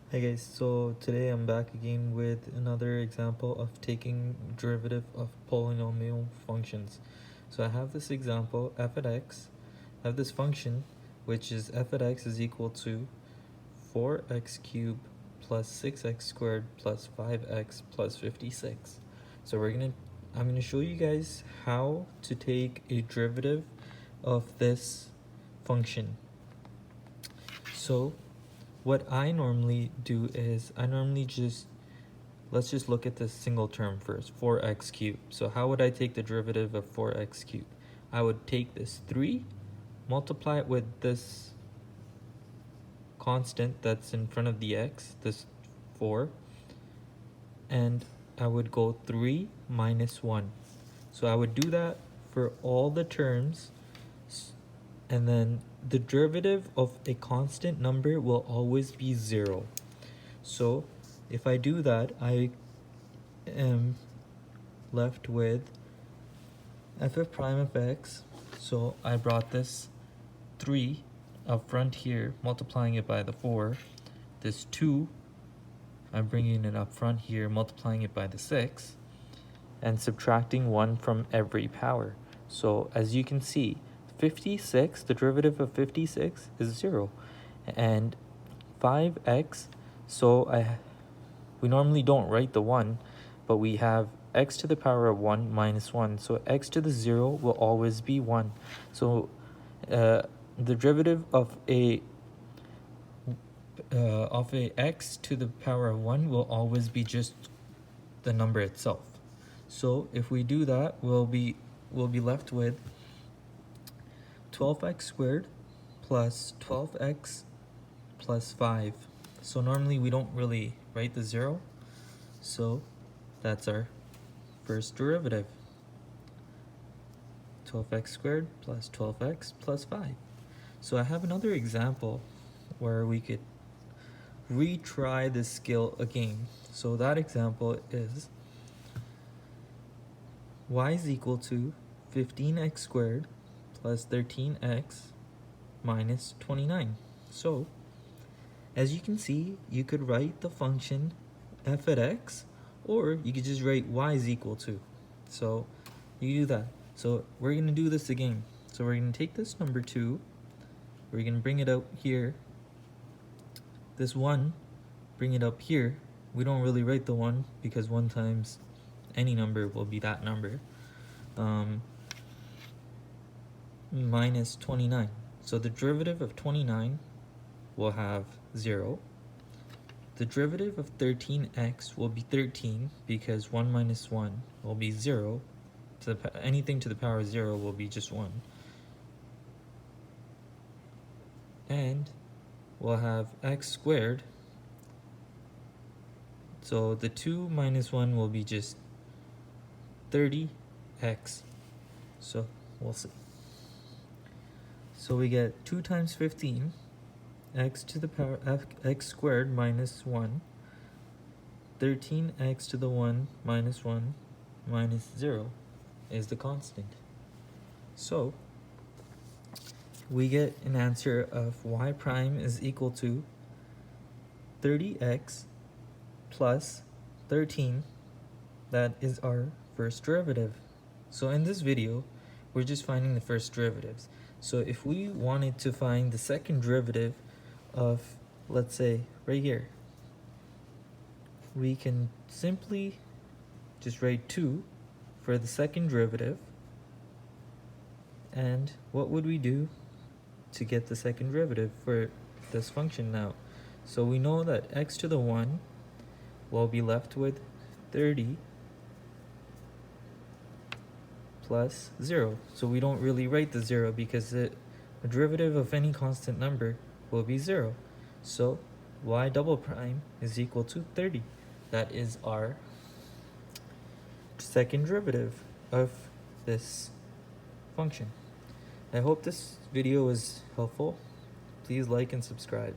Hey guys, so today I'm back again with another example of taking derivative of polynomial functions. So I have this example, f at x. I have this function, which is f at x is equal to 4x cubed plus 6x squared plus 5x plus 56. So I'm gonna show you guys how to take a derivative of this function. So what I normally do is let's just look at this single term first, 4x cubed. So how would I take the derivative of 4x cubed? I would take this 3, multiply it with this constant that's in front of the x, this 4, and I would go 3 minus 1. So I would do that for all the terms, and then the derivative of a constant number will always be 0. So if I do that, I am left with f of prime of x. So I brought this 3 up front here, multiplying it by the 4. This 2, I'm bringing it up front here, multiplying it by the 6, and subtracting 1 from every power. So as you can see, 56, the derivative of 56 is 0. And 5x, so we normally don't write the 1, but we have x to the power of 1 minus 1. So x to the 0 will always be 1. So the derivative of a x to the power of 1 will always be just the number itself. So if we do that, we'll be left with 12x squared plus 12x plus 5. So normally we don't really write the 0, so that's our first derivative. 12x squared plus 12x plus 5. So I have another example where we could retry this skill again. So that example is y is equal to 15x squared plus 13x minus 29. So as you can see, you could write the function f at x, or you could just write y is equal to. So you do that. So we're going to do this again. So we're going to take this number 2, we're going to bring it out here. This 1, bring it up here. We don't really write the 1 because 1 times any number will be that number. Minus 29. So the derivative of 29 will have 0. The derivative of 13x will be 13 because 1 minus 1 will be 0. Anything to the power of 0 will be just 1. And we'll have x squared. So the 2 minus 1 will be just 30x. So we'll see. So we get 2 times 15, x to the power of x squared minus 1, 13x to the 1 minus 0 is the constant. So we get an answer of y prime is equal to 30x plus 13. That is our first derivative. So in this video, we're just finding the first derivatives. So if we wanted to find the second derivative of, let's say, right here, we can simply just write 2 for the second derivative. And what would we do to get the second derivative for this function now? So we know that x to the 1 will be left with 30 plus 0. So we don't really write the 0 because the derivative of any constant number will be 0. So y double prime is equal to 30. That is our second derivative of this function. I hope this video was helpful. Please like and subscribe.